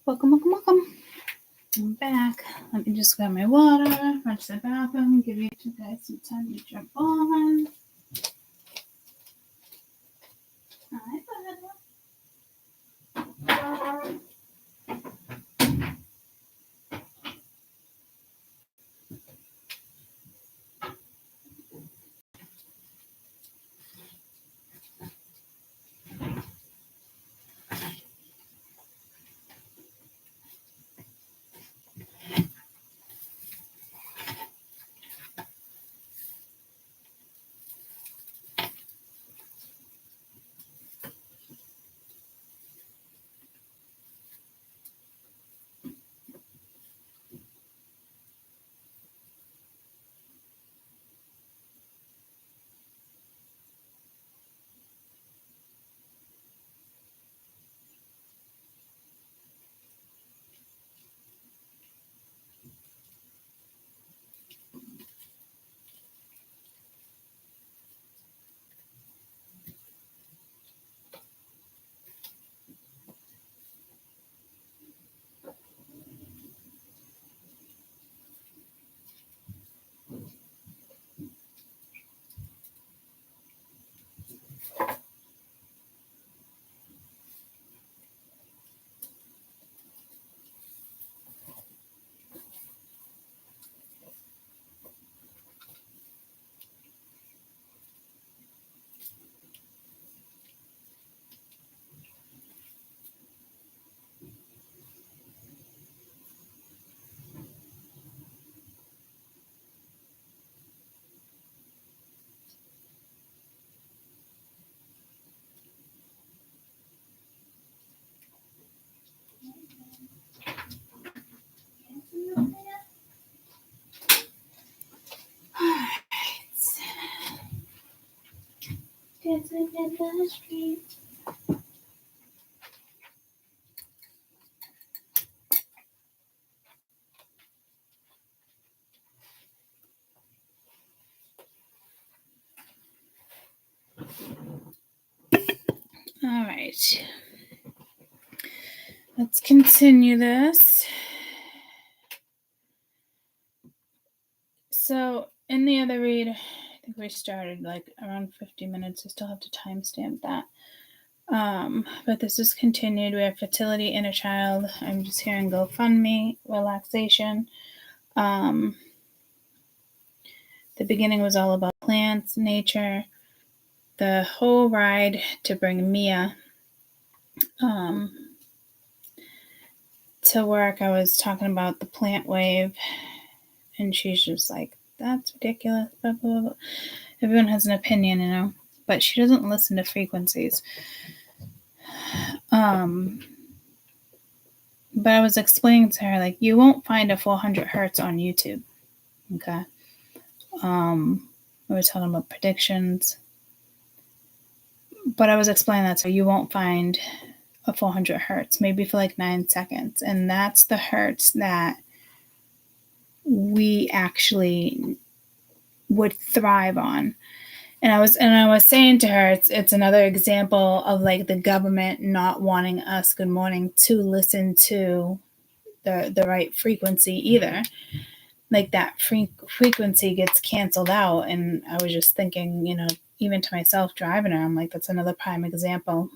Welcome. I'm back. Let me just grab my water, run to the bathroom, give you two guys some time to jump on. Hi, bud. Dancing in the street. All right. Let's continue this. So in the other read, I think we started like around 50 minutes. I still have to timestamp that. But this is continued. We have fertility, inner child. I'm just hearing GoFundMe, relaxation. The beginning was all about plants, nature. The whole ride to bring Mia to work, I was talking about the plant wave, and she's just like, that's ridiculous, blah, blah, blah. Everyone has an opinion, you know, but she doesn't listen to frequencies. But I was explaining to her, like, you won't find a 400 hertz on YouTube, okay? We were talking about predictions, but I was explaining that, so you won't find a 400 hertz, maybe for like 9 seconds, and that's the hertz that we actually would thrive on. And I was saying to her, it's another example of like the government not wanting us, good morning, to listen to the right frequency either. Like that frequency gets canceled out. And I was just thinking, you know, even to myself driving her, I'm like, that's another prime example.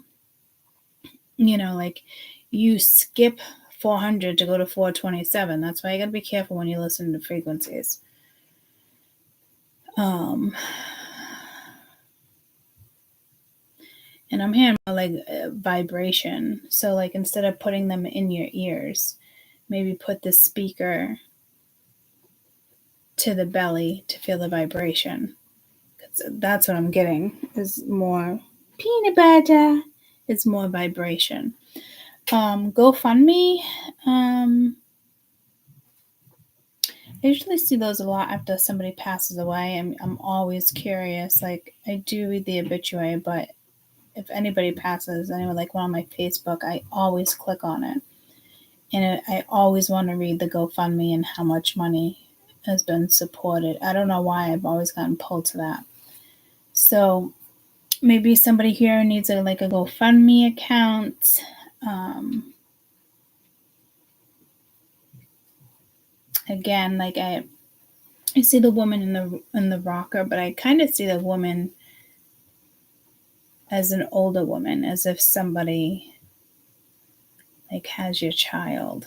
You know, like you skip 400 to go to 427. That's why you got to be careful when you listen to frequencies. And I'm hearing like vibration. So like instead of putting them in your ears, maybe put the speaker to the belly to feel the vibration. That's what I'm getting, is more peanut butter, is more vibration. GoFundMe. I usually see those a lot after somebody passes away. I'm always curious. Like I do read the obituary, but if anybody passes, anyone like one on my Facebook, I always click on it. And I always want to read the GoFundMe and how much money has been supported. I don't know why I've always gotten pulled to that. So maybe somebody here needs a GoFundMe account. again, like I see the woman in the rocker, but I kind of see the woman as an older woman, as if somebody like has your child.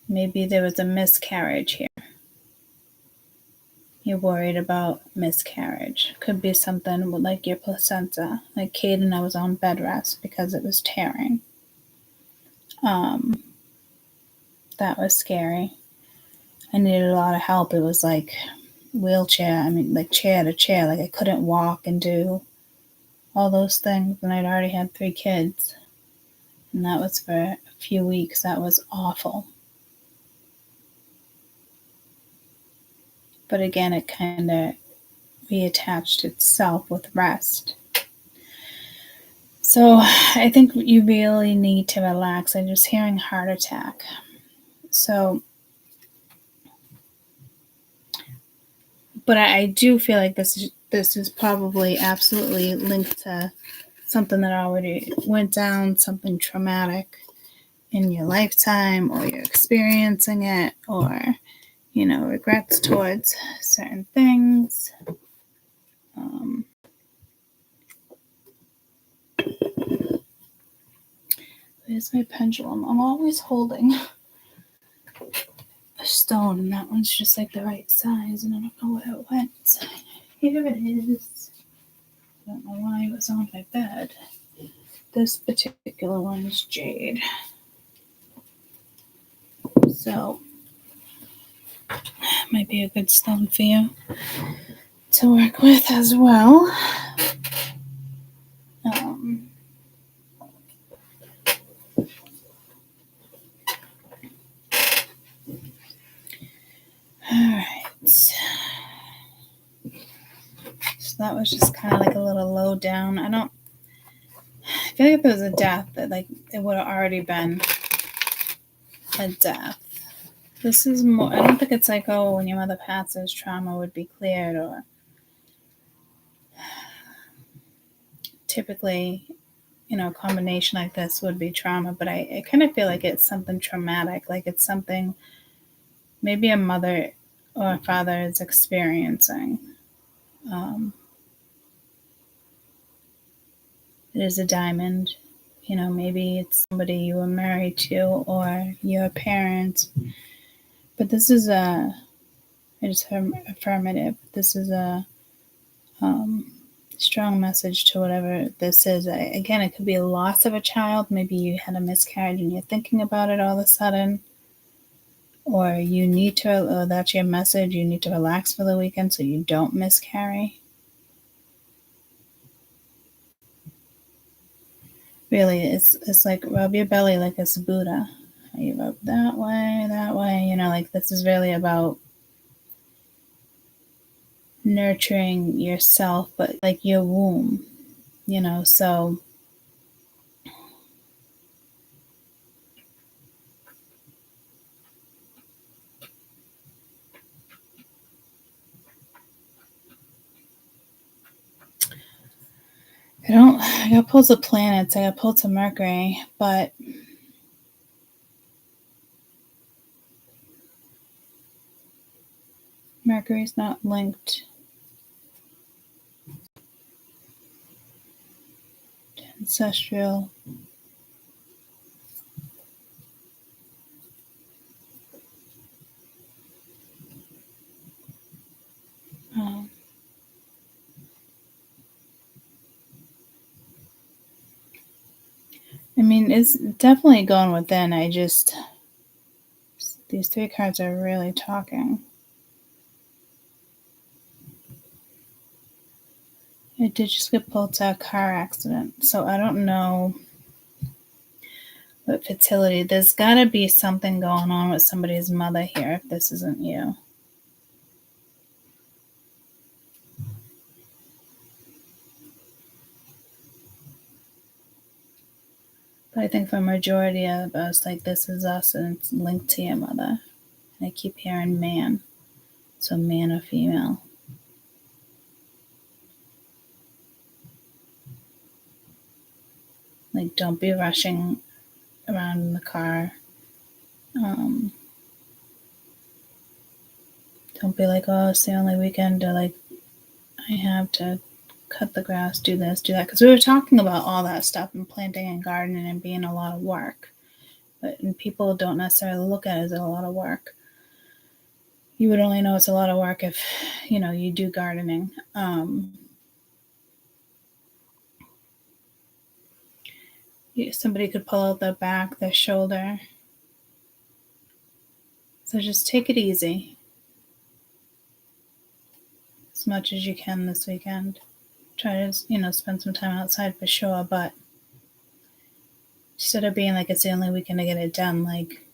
Maybe there was a miscarriage here. You're worried about miscarriage. Could be something like your placenta. Like Caden, I was on bed rest because it was tearing. That was scary. I needed a lot of help. It was like wheelchair. I mean, like chair to chair. Like I couldn't walk and do all those things. And I'd already had 3 kids. And that was for a few weeks. That was awful. But again, it kind of reattached itself with rest. So I think you really need to relax. I'm just hearing heart attack. So, but I do feel like this is probably absolutely linked to something that already went down, something traumatic in your lifetime, or you're experiencing it, or, you know, regrets towards certain things. Where's my pendulum? I'm always holding a stone, and that one's just like the right size, and I don't know where it went. Here it is. I don't know why it was on my bed. This particular one is jade. So, might be a good stone for you to work with as well. Alright. So that was just kind of like a little low down. I feel like if it was a death, that like it would have already been a death. This is more, I don't think it's like, oh, when your mother passes, trauma would be cleared, or typically, you know, a combination like this would be trauma, but I kind of feel like it's something traumatic, like it's something maybe a mother or a father is experiencing. It is a diamond. You know, maybe it's somebody you were married to or your parents. But this is I just heard affirmative. This is a strong message to whatever this is. Again, it could be a loss of a child. Maybe you had a miscarriage and you're thinking about it all of a sudden. Or you need to, or that's your message, you need to relax for the weekend so you don't miscarry. Really, it's like rub your belly like it's Buddha. You rub that way, you know, like this is really about nurturing yourself, but like your womb, you know, so I got pulled to planets, I got pulled to Mercury, but Mercury's not linked to ancestral. I mean, it's definitely going within. These 3 cards are really talking. I did just get pulled to a car accident, so I don't know what fertility. There's got to be something going on with somebody's mother here if this isn't you. But I think for a majority of us, like this is us and it's linked to your mother. And I keep hearing man. So man or female. Like don't be rushing around in the car. Don't be like, oh, it's the only weekend, or like, I have to cut the grass, do this, do that. Because we were talking about all that stuff and planting and gardening and being a lot of work. But people don't necessarily look at it as a lot of work. You would only know it's a lot of work if, you do gardening. Somebody could pull out the back, the shoulder. So just take it easy as much as you can this weekend. Try to, spend some time outside for sure, but instead of being like it's the only weekend to get it done, like,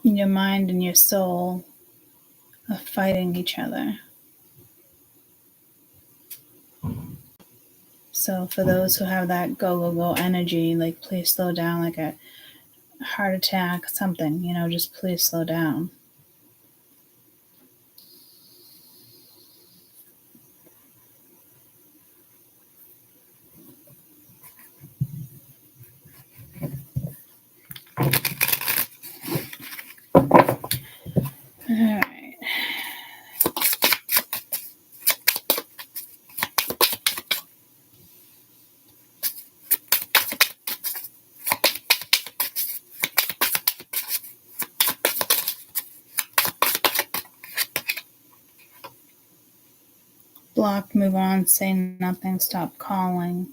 your mind and your soul are fighting each other. So for those who have that go energy, like, please slow down, like a heart attack, something, just please slow down. All right. Block, move on, say nothing, stop calling.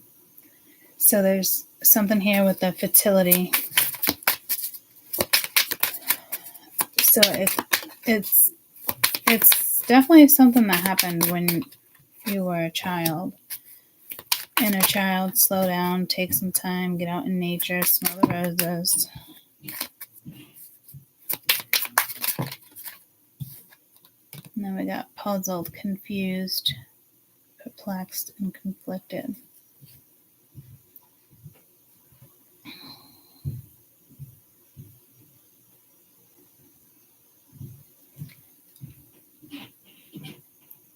So there's something here with the fertility. So it's definitely something that happened when you were a child. Inner child, slow down, take some time, get out in nature, smell the roses. And then we got puzzled, confused, perplexed, and conflicted.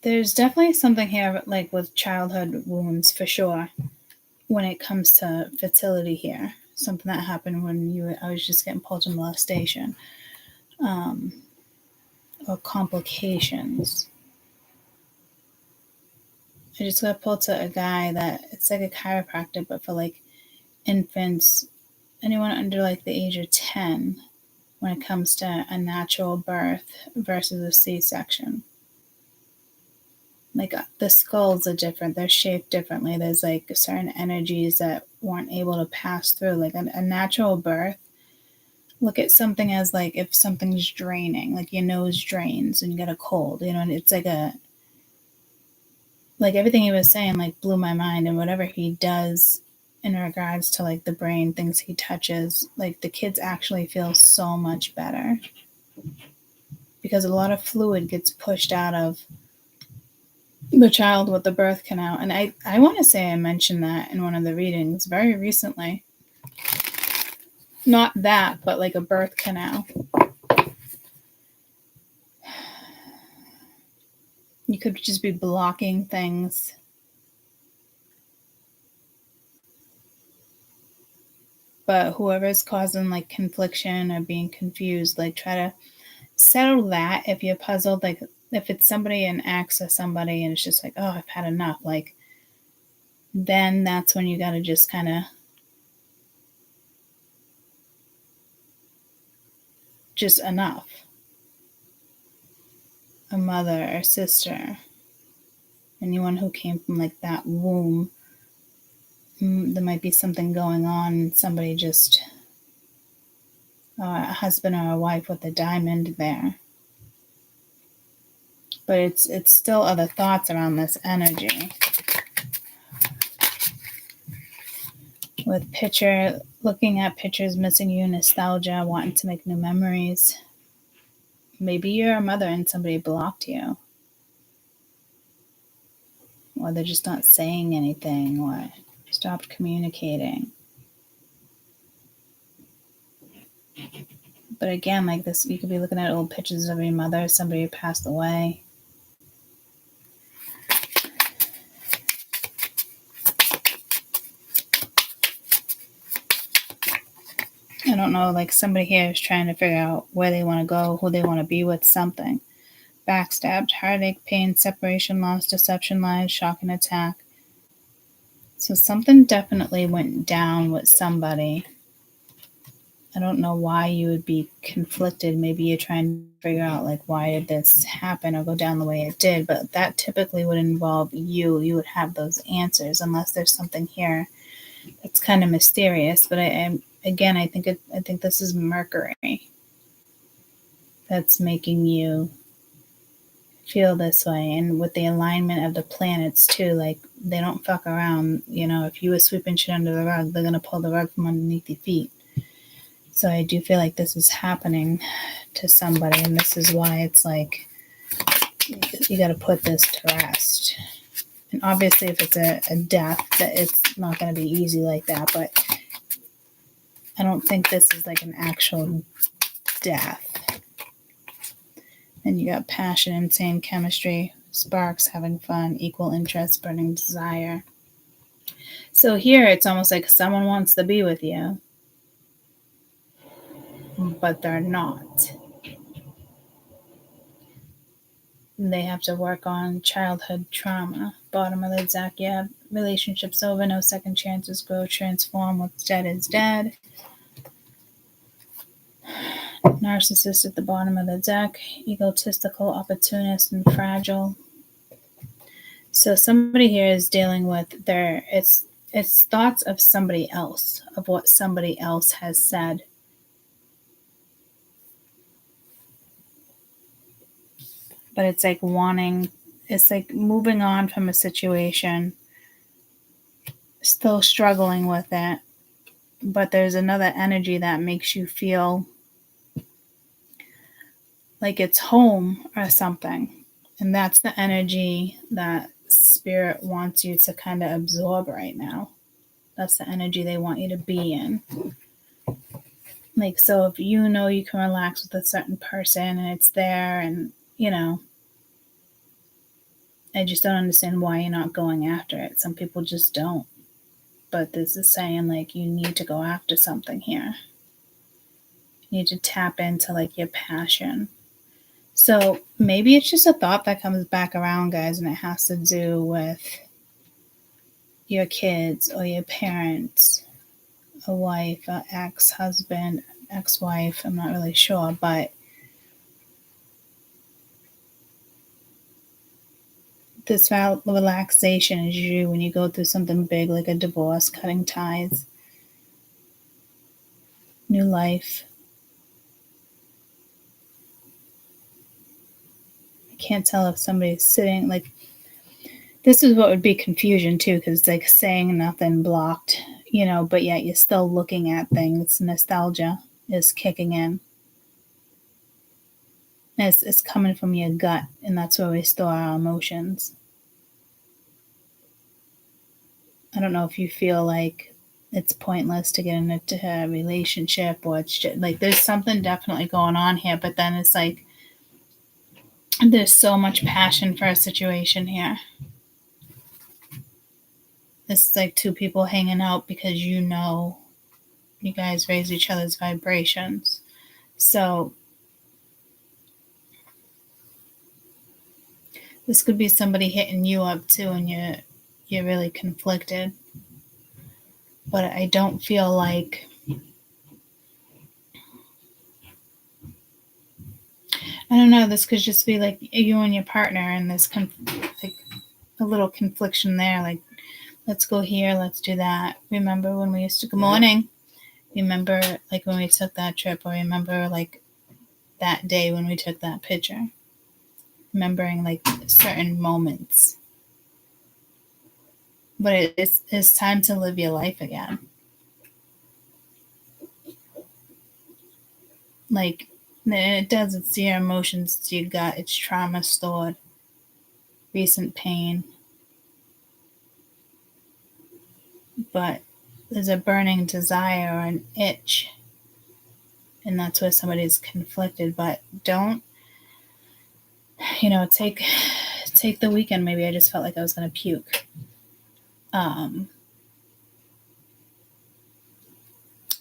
There's definitely something here, like with childhood wounds for sure, when it comes to fertility here. Something that happened when I was just getting pulled to molestation, or complications. I just got pulled to a guy that it's like a chiropractor, but for like infants, anyone under like the age of 10, when it comes to a natural birth versus a C-section. Like, the skulls are different, they're shaped differently. There's like certain energies that weren't able to pass through. Like a natural birth, look at something as like if something's draining, like your nose drains and you get a cold, and it's like everything he was saying like blew my mind. And whatever he does in regards to like the brain, things he touches, like the kids actually feel so much better because a lot of fluid gets pushed out of the child with the birth canal. And I want to say I mentioned that in one of the readings very recently. Not that, but like a birth canal. You could just be blocking things. But whoever's causing like confliction or being confused, like, try to settle that. If you're puzzled, like if it's somebody, an ex or somebody, and it's just like, oh, I've had enough, like, then that's when you got to just kind of just enough. A mother or sister, anyone who came from like that womb, there might be something going on. Somebody just, a husband or a wife with a diamond there. But it's still other thoughts around this energy. With looking at pictures, missing you, nostalgia, wanting to make new memories. Maybe you're a mother and somebody blocked you. Or they're just not saying anything, or stopped communicating. But again, like this, you could be looking at old pictures of your mother, somebody who passed away. I don't know, like somebody here is trying to figure out where they want to go, who they want to be with, something. Backstabbed, heartache, pain, separation, loss, deception, lies, shock, and attack. So something definitely went down with somebody. I don't know why you would be conflicted. Maybe you're trying to figure out, like, why did this happen or go down the way it did? But that typically would involve you. You would have those answers, unless there's something here that's kind of mysterious. But I think this is Mercury that's making you feel this way. And with the alignment of the planets too, like, they don't fuck around. If you were sweeping shit under the rug, they're gonna pull the rug from underneath your feet. So I do feel like this is happening to somebody, and this is why it's like you got to put this to rest. And obviously, if it's a death, that it's not going to be easy like that. But I don't think this is like an actual death. And you got passion, insane chemistry, sparks, having fun, equal interest, burning desire. So here, it's almost like someone wants to be with you, but they're not. They have to work on childhood trauma. Bottom of the deck, yeah. Relationships over, no second chances, grow, transform. What's dead is dead. Narcissist at the bottom of the deck. Egotistical, opportunist, and fragile. So somebody here is dealing with it's thoughts of somebody else, of what somebody else has said. But it's like moving on from a situation, still struggling with it, but there's another energy that makes you feel like it's home or something. And that's the energy that Spirit wants you to kind of absorb right now. That's the energy they want you to be in. Like, so if you can relax with a certain person and it's there, and I just don't understand why you're not going after it. Some people just don't. But this is saying, like, you need to go after something here. You need to tap into, like, your passion. So maybe it's just a thought that comes back around, guys, and it has to do with your kids or your parents, a wife, an ex-husband, ex-wife. I'm not really sure, but this relaxation is usually when you go through something big like a divorce, cutting ties, new life. I can't tell if somebody's sitting, like, this is what would be confusion too, because it's like saying nothing, blocked, but yet you're still looking at things. Nostalgia is kicking in. It's coming from your gut, and that's where we store our emotions. I don't know if you feel like it's pointless to get into a relationship, or it's just, like, there's something definitely going on here, but then it's like there's so much passion for a situation here. It's like two people hanging out because you guys raise each other's vibrations. So this could be somebody hitting you up too, and you're really conflicted. But I don't feel like, I don't know, this could just be like you and your partner, and there's like a little confliction there, like, let's go here, let's do that. Remember when we used to, good morning. Remember, like, when we took that trip, or remember, like, that day when we took that picture. Remembering, like, certain moments. But it's time to live your life again. Like, it does, it's your emotions, it's your gut, it's trauma stored, recent pain. But there's a burning desire or an itch, and that's where somebody's conflicted. But don't, take the weekend. Maybe I just felt like I was going to puke.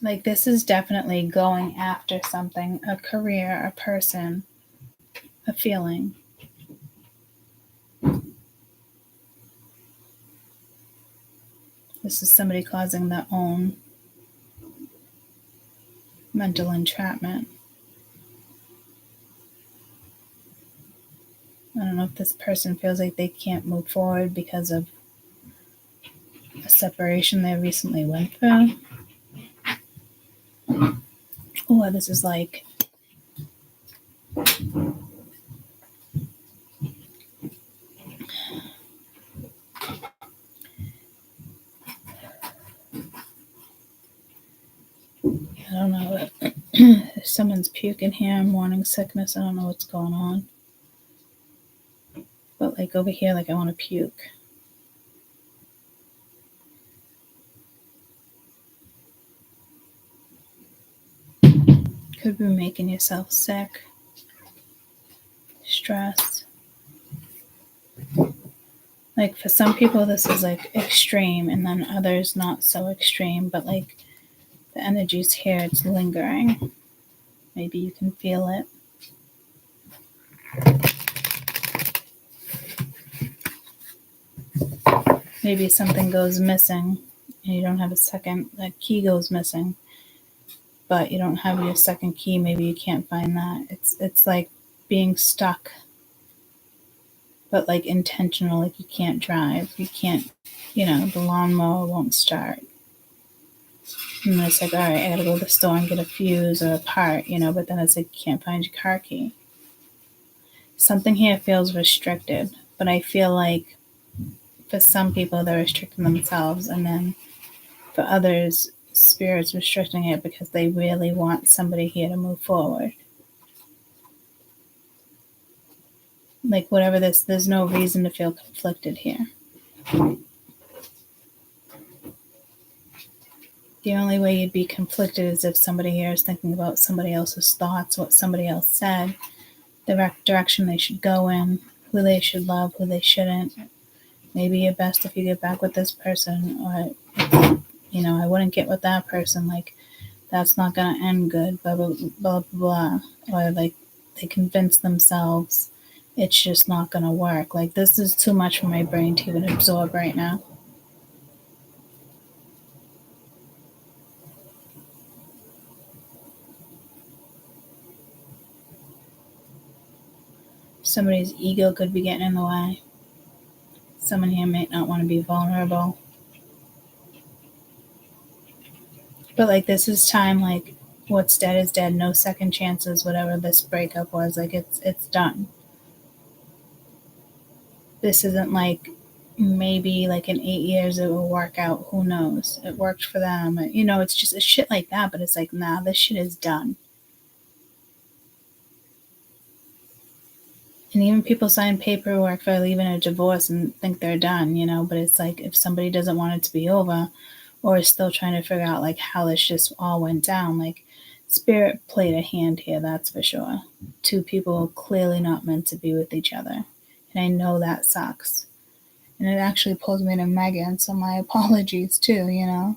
Like this is definitely going after something, a career, a person, a feeling. This is somebody causing their own mental entrapment. I don't know if this person feels like they can't move forward because of a separation they recently went through. Oh, this is like I don't know. Someone's puking here, morning sickness. I don't know what's going on. But like over here, like I want to puke. Could be making yourself sick. Stress. Like for some people, this is like extreme, and then others not so extreme. But like the energy's here, it's lingering. Maybe you can feel it. Maybe something goes missing and you don't have a second, the key goes missing, but you don't have your second key. Maybe you can't find that. It's like being stuck, but like intentional, like you can't drive. You can't, the lawnmower won't start. And it's like, all right, I gotta go to the store and get a fuse or a part, but then it's like you can't find your car key. Something here feels restricted, but I feel like for some people they're restricting themselves, and then for others, spirit's restricting it because they really want somebody here to move forward. Like whatever this, there's no reason to feel conflicted here. The only way you'd be conflicted is if somebody here is thinking about somebody else's thoughts, what somebody else said, the direction they should go in, who they should love, who they shouldn't. Maybe you're best if you get back with this person, or, I wouldn't get with that person. Like, that's not going to end good, blah, blah, blah, blah. Or, like, they convince themselves it's just not going to work. Like, this is too much for my brain to even absorb right now. Somebody's ego could be getting in the way. Someone here might not want to be vulnerable. But, like, this is time, like, what's dead is dead. No second chances, whatever this breakup was. Like, it's done. This isn't like maybe like in 8 years it will work out. Who knows? It worked for them. It's just a shit like that. But it's like, nah, this shit is done. And even people sign paperwork for leaving a divorce and think they're done, but it's like if somebody doesn't want it to be over or is still trying to figure out like how this just all went down, like spirit played a hand here, that's for sure. Two people clearly not meant to be with each other. And I know that sucks. And it actually pulls me to Megan, so my apologies too, I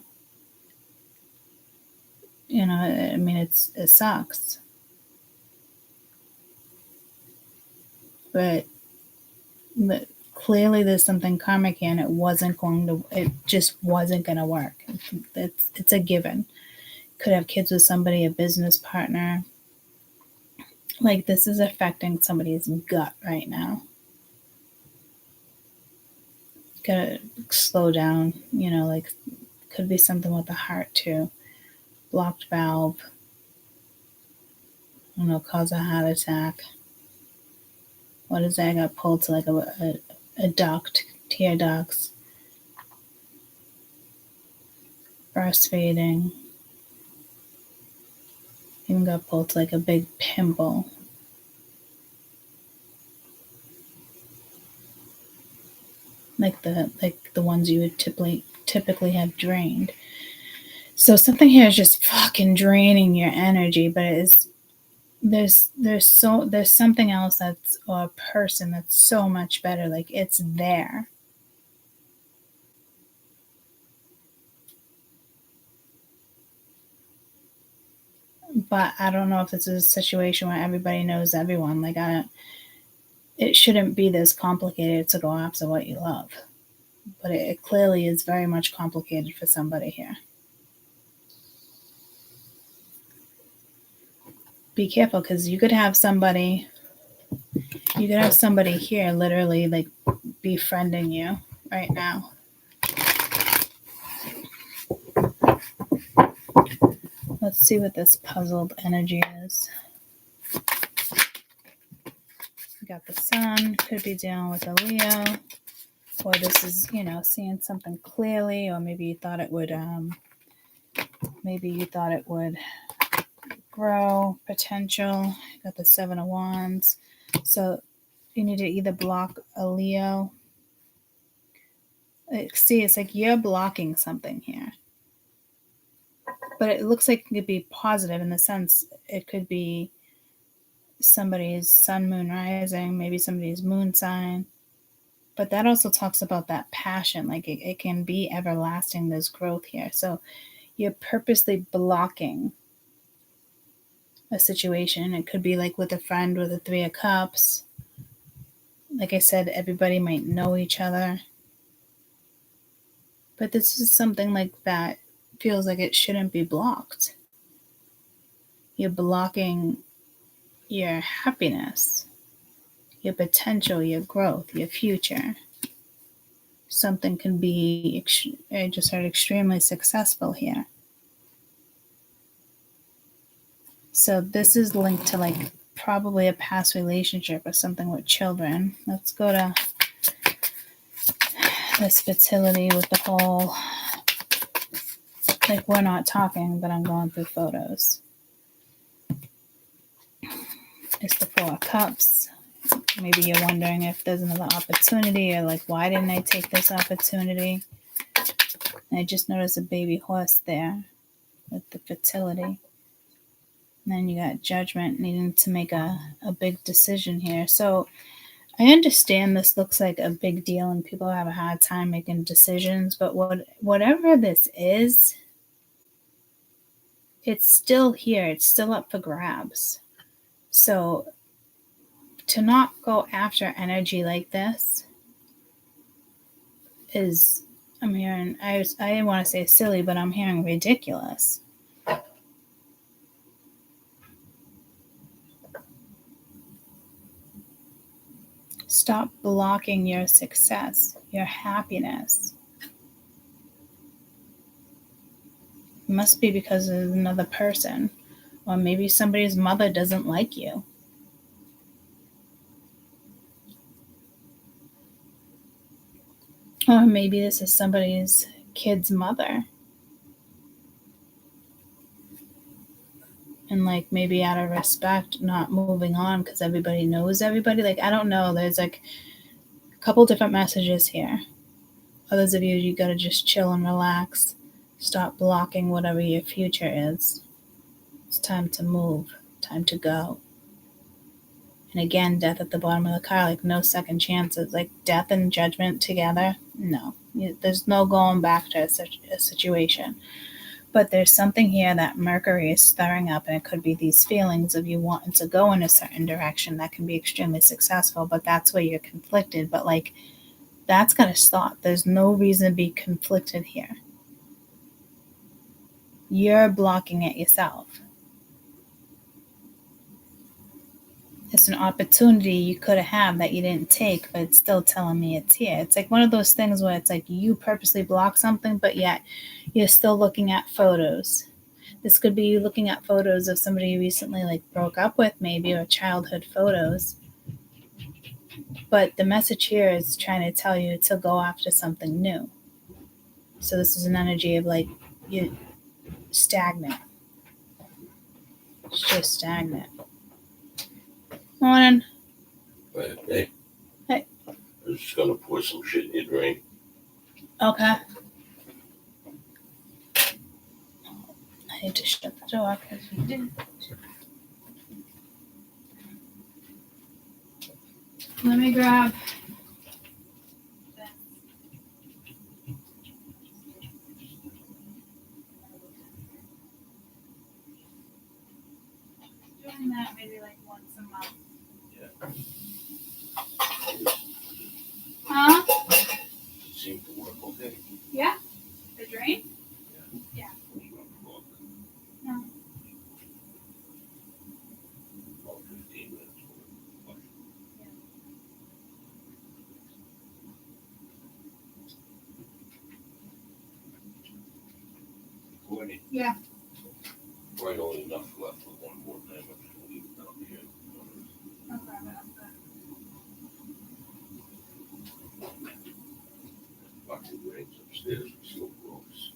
mean, it sucks. But clearly there's something karmic here, and it just wasn't going to work. It's a given. Could have kids with somebody, a business partner. Like, this is affecting somebody's gut right now. Gotta slow down, like, could be something with the heart too. Blocked valve. I don't know, cause a heart attack. What is that? I got pulled to like a duct, tear ducts. Breastfeeding. Even got pulled to like a big pimple. Like the ones you would typically have drained. So something here is just fucking draining your energy, but there's something else or a person that's so much better. Like, it's there. But I don't know if this is a situation where everybody knows everyone. Like, it shouldn't be this complicated to go after what you love. But it clearly is very much complicated for somebody here. Be careful, because you could have somebody here literally like befriending you right now. Let's see what this puzzled energy is. We got the Sun, could be dealing with a Leo, or this is, seeing something clearly, or maybe you thought it would grow, potential. Got the Seven of Wands. So you need to either block a Leo. See, it's like you're blocking something here. But it looks like it could be positive in the sense it could be somebody's sun, moon, rising, maybe somebody's moon sign. But that also talks about that passion. Like it can be everlasting. There's growth here. So you're purposely blocking a situation. It could be like with a friend with a Three of Cups. Like I said, everybody might know each other. But this is something like that feels like it shouldn't be blocked. You're blocking your happiness, your potential, your growth, your future. Something can be, I just heard, extremely successful here. So this is linked to like probably a past relationship or something with children. Let's go to this fertility with the whole, like we're not talking, but I'm going through photos. It's the Four of Cups. Maybe you're wondering if there's another opportunity, or like, why didn't I take this opportunity? And I just noticed a baby horse there with the fertility. And then you got Judgment, needing to make a big decision here. So I understand this looks like a big deal and people have a hard time making decisions, but whatever this is, it's still here. It's still up for grabs. So to not go after energy like this is, I'm hearing, I didn't want to say silly, but I'm hearing ridiculous. Stop blocking your success, your happiness. It must be because of another person, or maybe somebody's mother doesn't like you. Or maybe this is somebody's kid's mother. And like maybe out of respect, not moving on because everybody knows everybody. Like, I don't know. There's like a couple different messages here. Others of you got to just chill and relax. Stop blocking whatever your future is. It's time to move. Time to go. And again, Death at the bottom of the card, like no second chances. Like Death and Judgment together, no. There's no going back to a situation. But there's something here that Mercury is stirring up, and it could be these feelings of you wanting to go in a certain direction that can be extremely successful, but that's where you're conflicted. But like, that's got to stop. There's no reason to be conflicted here. You're blocking it yourself. It's an opportunity you could have had that you didn't take, but it's still telling me it's here. It's like one of those things where it's like you purposely block something, but yet you're still looking at photos. This could be you looking at photos of somebody you recently like broke up with, maybe, or childhood photos. But the message here is trying to tell you to go after something new. So this is an energy of like you're stagnant. It's just stagnant. Morning. Hey. Hey. I'm just gonna pour some shit in your drink. Okay. I need to shut the door because you didn't. Let me grab. getting that maybe like once a month. Yeah. Huh? It seemed to work okay. Yeah? The drain? Yeah. Yeah. No. About 15 minutes. Recording. Yeah. Right, only enough left for one more time. I'm just gonna leave it down here. Okay. Fucking grains upstairs are so gross.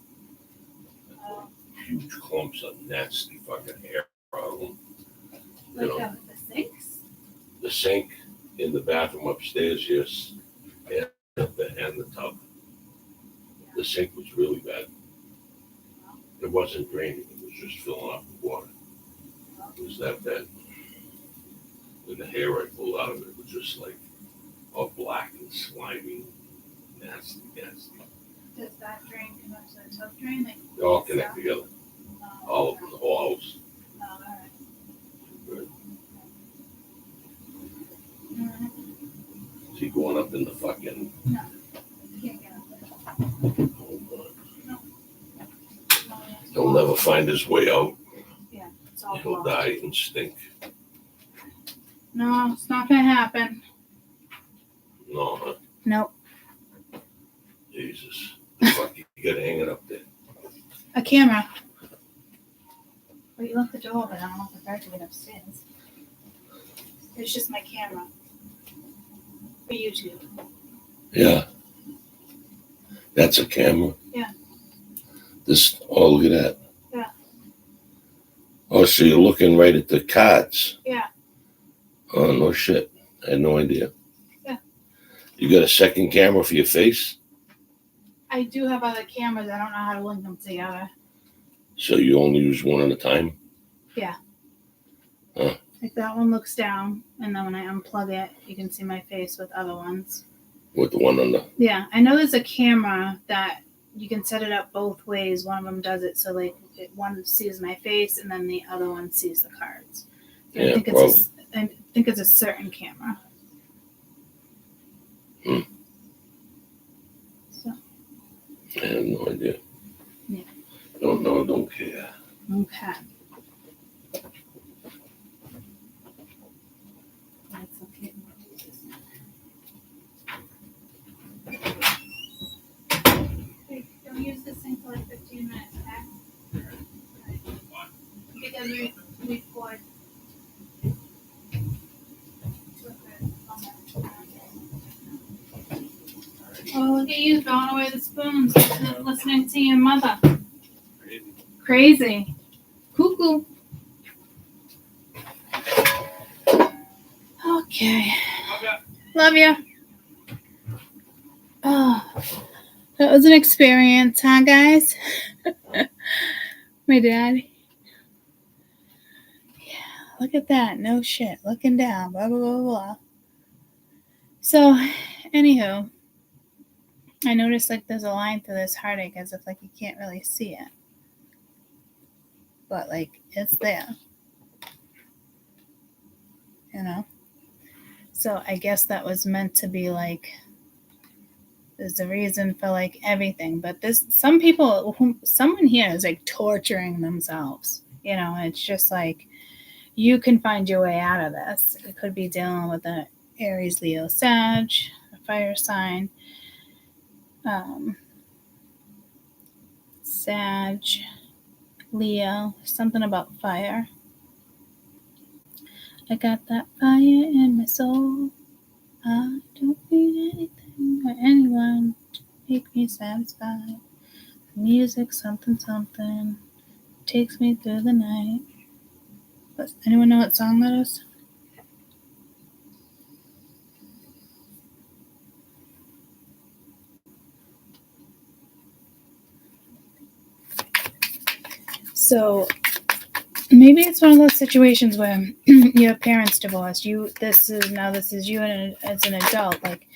Oh. Huge clumps of nasty fucking hair out of them. Like You know, the sinks? the sink in the bathroom upstairs, yes, and the tub. The sink was really bad. It wasn't draining; it was just filling up with water. It was that bad. And the hair I pulled out of it was just like all black and slimy, nasty. Does that drain connect to the tub drain? Like, They all connect together, all of them, the whole house. Oh, all right. Right. Alright. Is he going up in the fucking? No, can't get up there. Oh, God. No. He'll never find his way out. Yeah, it's all He'll blocked. die and stink. No, it's not gonna happen. No, huh? Nope. Jesus. The fuck you got hanging up there? A camera. But you left the door open. I don't know if the bird to get upstairs. It's just my camera. For YouTube. Yeah. That's a camera? Yeah. This, oh, look at that. Yeah. Oh, so you're looking right at the cards? Yeah. Oh, no shit. I had no idea. Yeah. You got a second camera for your face? I do have other cameras. I don't know how to link them together. So you only use one at a time? Yeah. Huh. Like that one looks down, and then when I unplug it, you can see my face with other ones. With the one on the... Yeah, I know there's a camera that you can set it up both ways. One of them does it so like one sees my face, and then the other one sees the cards. So Yeah, I think it's a certain camera. Hmm. So. I have no idea. Yeah. Don't know, don't care. Okay. That's okay. Hey, don't use this thing for like 15 minutes, okay? Because we record. Oh, look at you throwing away the spoons, listening to your mother. Crazy. Cuckoo. Okay. Love you. Oh, that was an experience, huh, guys? My daddy. Yeah, look at that. No shit. Looking down. Blah, blah, blah, blah. So, anywho, I noticed like there's a line through this heartache as if like you can't really see it. But like it's there. You know? So I guess that was meant to be like there's a reason for like everything. But this someone here is like torturing themselves. You know, it's just like you can find your way out of this. It could be dealing with an Aries, Leo, Sag, a fire sign. Sag, Leo, something about fire. I got that fire in my soul. I don't need anything or anyone to make me satisfied. Music, something, takes me through the night. But anyone know what song that is? So maybe it's one of those situations where your parents divorced. This is you as an adult, like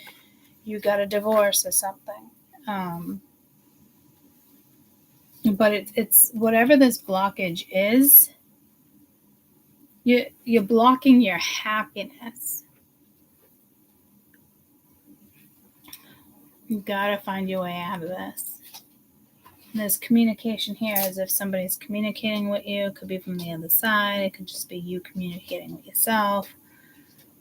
you got a divorce or something. But it's whatever this blockage is. You're blocking your happiness. You gotta find your way out of this. And there's communication here as if somebody's communicating with you. It could be from the other side. It could just be you communicating with yourself.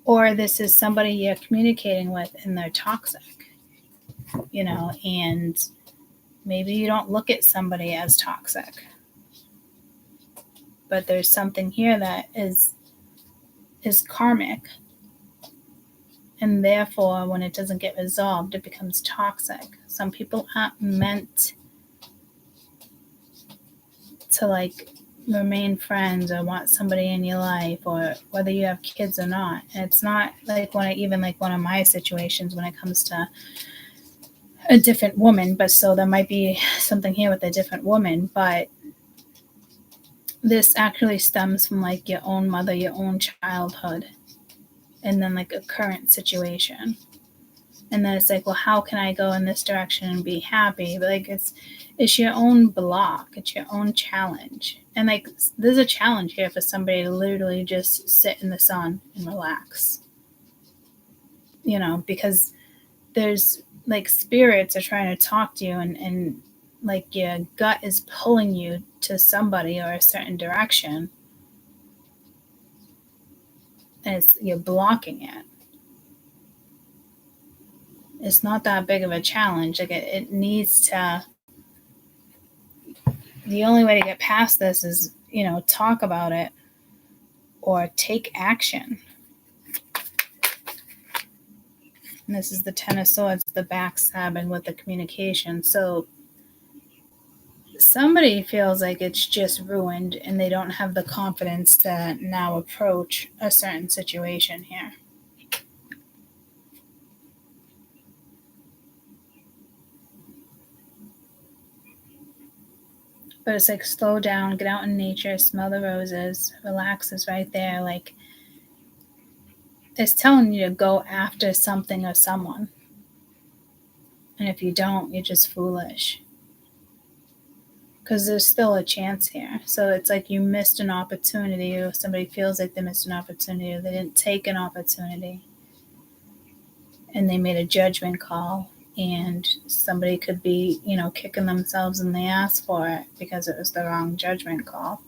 Or this is somebody you're communicating with and they're toxic. And maybe you don't look at somebody as toxic. But there's something here that is karmic. And therefore, when it doesn't get resolved, it becomes toxic. Some people aren't meant to remain friends or want somebody in your life, or whether you have kids or not. And it's not like one of my situations when it comes to a different woman. But so there might be something here with a different woman, but this actually stems from your own mother, your own childhood, and then a current situation. And then it's well, how can I go in this direction and be happy? But it's your own block. It's your own challenge. And there's a challenge here for somebody to literally just sit in the sun and relax. Because there's spirits are trying to talk to you, and your gut is pulling you to somebody or a certain direction. And you're blocking it. It's not that big of a challenge. It needs to. The only way to get past this is, talk about it or take action. And this is the Ten of Swords, the backstabbing with the communication. So somebody feels like it's just ruined and they don't have the confidence to now approach a certain situation here. But it's slow down, get out in nature, smell the roses, relax is right there. It's telling you to go after something or someone. And if you don't, you're just foolish. Because there's still a chance here. So it's you missed an opportunity, or somebody feels like they missed an opportunity, or they didn't take an opportunity. And they made a judgment call. And somebody could be, kicking themselves in the ass for it because it was the wrong judgment call.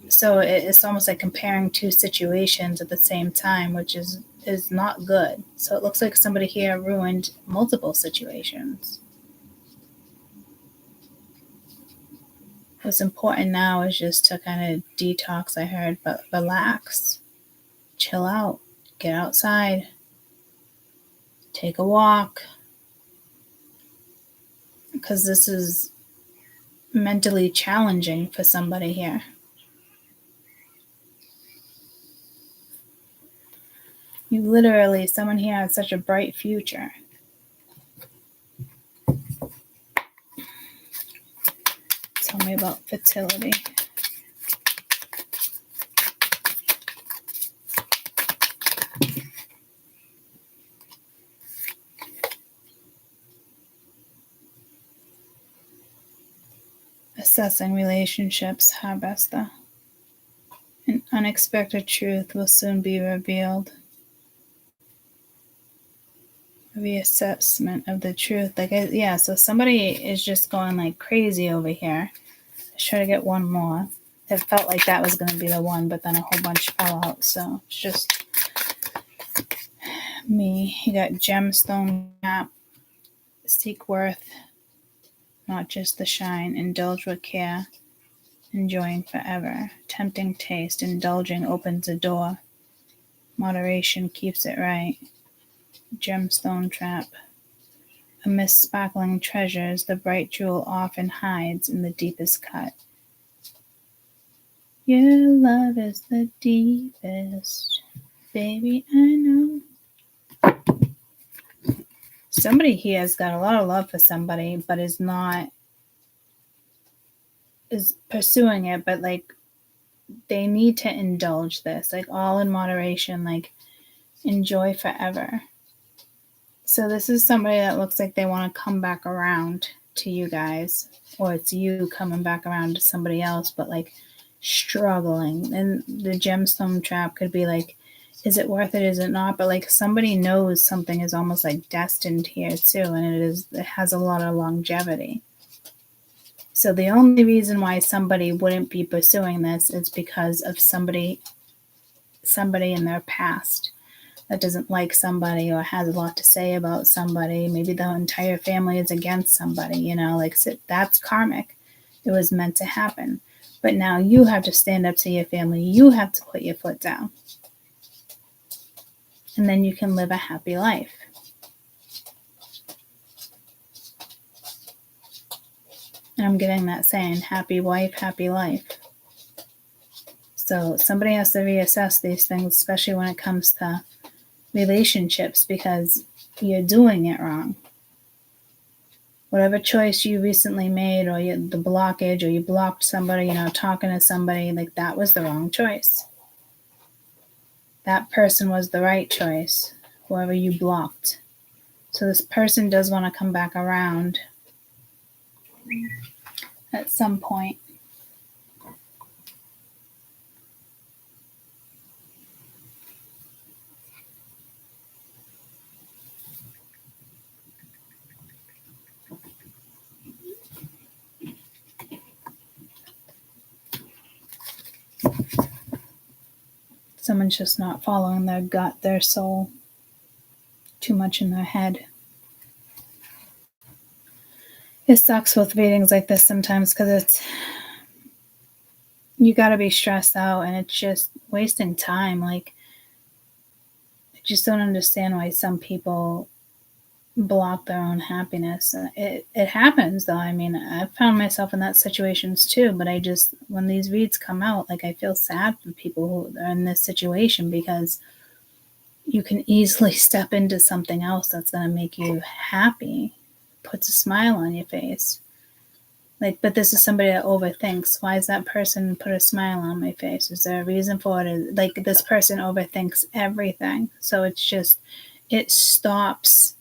So it's almost like comparing two situations at the same time, which is not good. So it looks like somebody here ruined multiple situations. What's important now is just to kind of detox, I heard, but relax, chill out, get outside. Take a walk, because this is mentally challenging for somebody here. Someone here has such a bright future. Tell me about fertility. Assessing relationships, Harvesta. An unexpected truth will soon be revealed. Reassessment of the truth. So somebody is just going crazy over here. Let's try to get one more. It felt like that was going to be the one, but then a whole bunch fell out. So it's just me. You got gemstone map. Seek worth, not just the shine. Indulge with care. Enjoying forever. Tempting taste. Indulging opens a door. Moderation keeps it right. Gemstone trap. Amidst sparkling treasures, the bright jewel often hides in the deepest cut. Your love is the deepest, baby, I know. Somebody here has got a lot of love for somebody, but is pursuing it, but they need to indulge this, all in moderation, enjoy forever. So this is somebody that looks like they want to come back around to you guys, or it's you coming back around to somebody else, but struggling. And the gemstone trap could be like, is it worth it? Is it not? But like somebody knows something is almost like destined here too, and it has a lot of longevity. So the only reason why somebody wouldn't be pursuing this is because of somebody in their past that doesn't like somebody or has a lot to say about somebody. Maybe the entire family is against somebody, like that's karmic. It was meant to happen. But now you have to stand up to your family. You have to put your foot down. And then you can live a happy life. And I'm getting that saying, happy wife, happy life. So somebody has to reassess these things, especially when it comes to relationships, because you're doing it wrong. Whatever choice you recently made, or the blockage, or you blocked somebody, talking to somebody, like that was the wrong choice. That person was the right choice, whoever you blocked. So this person does want to come back around at some point. Someone's just not following their gut, their soul, too much in their head. It sucks with readings like this sometimes because you got to be stressed out and it's just wasting time. Like, I just don't understand why some people block their own happiness. It happens though. I mean, I've found myself in that situations too, but when these reads come out, like I feel sad for people who are in this situation, because you can easily step into something else that's going to make you happy, puts a smile on your face. Like, but this is somebody that overthinks. Why is that person put a smile on my face? Is there a reason for it? Like, this person overthinks everything. So it stops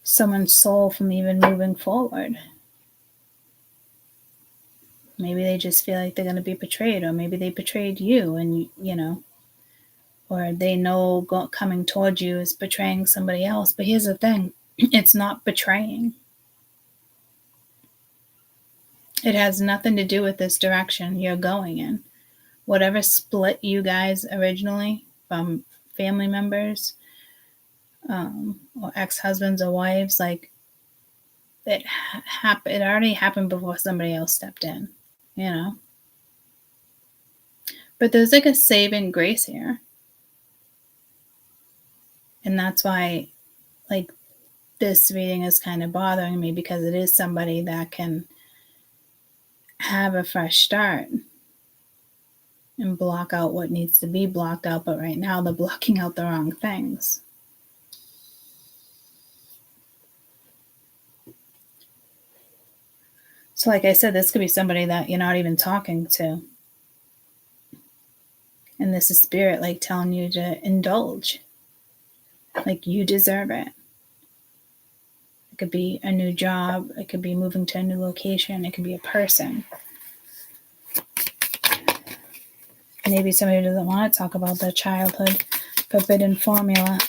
someone's soul from even moving forward. Maybe they just feel like they're going to be betrayed, or maybe they betrayed you, and or they know coming towards you is betraying somebody else. But here's the thing, it's not betraying. It has nothing to do with this direction you're going in. Whatever split you guys originally from family members, or ex-husbands or wives, like it already happened before somebody else stepped in, But there's like a saving grace here. And that's why, like, this reading is kind of bothering me, because it is somebody that can have a fresh start and block out what needs to be blocked out. But right now they're blocking out the wrong things. So like I said, this could be somebody that you're not even talking to. And this is spirit like telling you to indulge. Like, you deserve it. It could be a new job. It could be moving to a new location. It could be a person. Maybe somebody doesn't want to talk about their childhood. Forbidden formula.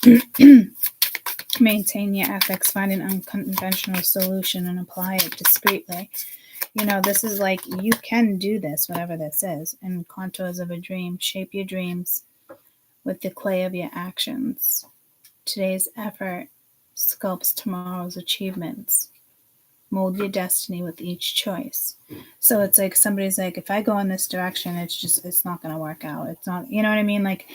Maintain your ethics. Find an unconventional solution and apply it discreetly. This is like, you can do this, whatever this is. In contours of a dream, shape your dreams with the clay of your actions. Today's effort sculpts tomorrow's achievements. Mold your destiny with each choice. So it's like somebody's like, if I go in this direction, it's not going to work out. It's not, you know what I mean? Like,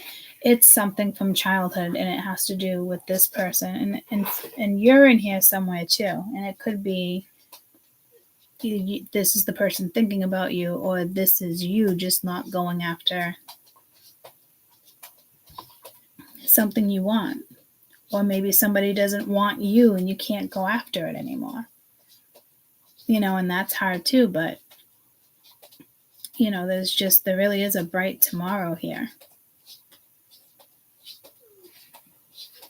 it's something from childhood, and it has to do with this person. And you're in here somewhere too. And it could be, this is the person thinking about you, or this is you just not going after something you want. Or maybe somebody doesn't want you and you can't go after it anymore. And that's hard too, but there really is a bright tomorrow here.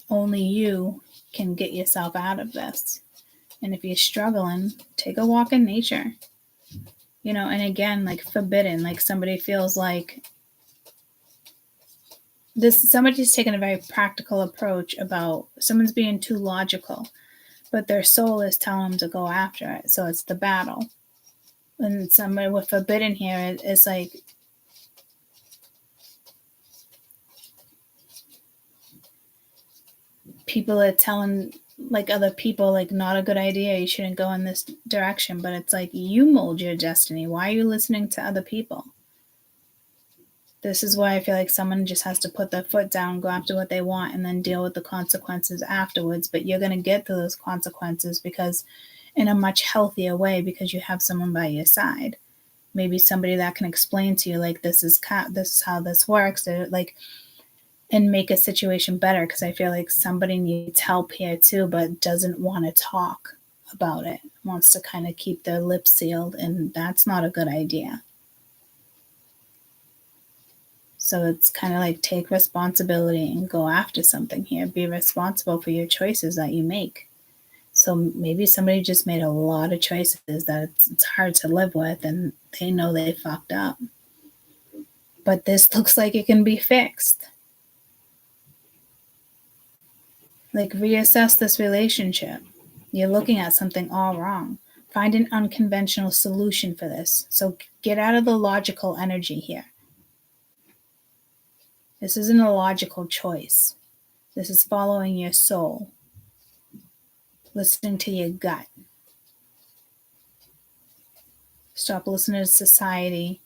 Only you can get yourself out of this. And if you're struggling, take a walk in nature. And again, like forbidden, like somebody feels like somebody's taken a very practical approach about someone's being too logical, but their soul is telling them to go after it. So it's the battle. And somebody with forbidden here is like people are telling like other people like not a good idea, you shouldn't go in this direction, but it's like you mold your destiny. Why are you listening to other people? This is why I feel like someone just has to put their foot down, go after what they want, and then deal with the consequences afterwards. But you're going to get to those consequences because in a much healthier way, because you have someone by your side. Maybe somebody that can explain to you like this is how this works, like, and make a situation better. Because I feel like somebody needs help here too, but doesn't want to talk about it, wants to kind of keep their lips sealed, and that's not a good idea. So it's kind of like take responsibility and go after something here. Be responsible for your choices that you make. So maybe somebody just made a lot of choices that it's hard to live with, and they know they fucked up. But this looks like it can be fixed. Like reassess this relationship. You're looking at something all wrong. Find an unconventional solution for this. So get out of the logical energy here. This isn't a logical choice. This is following your soul, listening to your gut. Stop listening to society,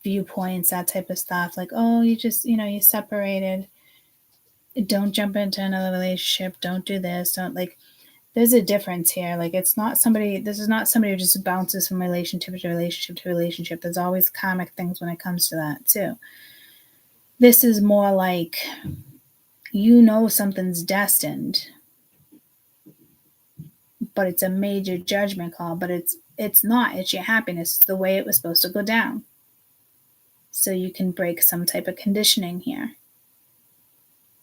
viewpoints, that type of stuff. Like, oh, you just, you're separated. Don't jump into another relationship. Don't do this. Don't like, there's a difference here. Like, this is not somebody who just bounces from relationship to relationship to relationship. There's always karmic things when it comes to that too. This is more like, something's destined, but it's a major judgment call, but it's not. It's your happiness. It's the way it was supposed to go down. So you can break some type of conditioning here.